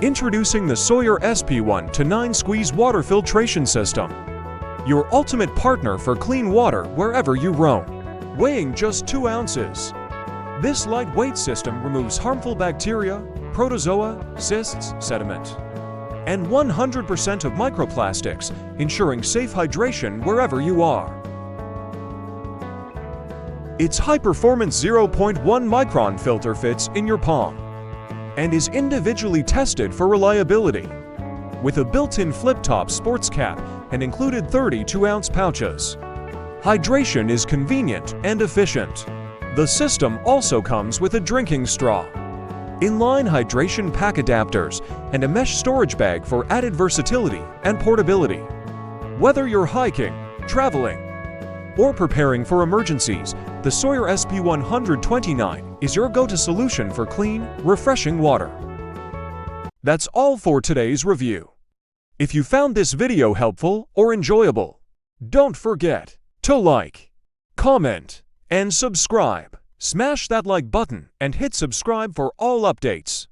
Introducing the Sawyer SP129 Squeeze Water Filtration System. Your ultimate partner for clean water wherever you roam. Weighing just 2 ounces. This lightweight system removes harmful bacteria, protozoa, cysts, sediment, and 100% of microplastics, ensuring safe hydration wherever you are. Its high-performance 0.1 micron filter fits in your palm and is individually tested for reliability. With a built-in flip-top sports cap and included 32-ounce pouches. Hydration is convenient and efficient. The system also comes with a drinking straw, inline hydration pack adapters, and a mesh storage bag for added versatility and portability. Whether you're hiking, traveling, or preparing for emergencies, the Sawyer SP129 is your go-to solution for clean, refreshing water. That's all for today's review. If you found this video helpful or enjoyable, don't forget to like, comment, and subscribe. Smash that like button and hit subscribe for all updates.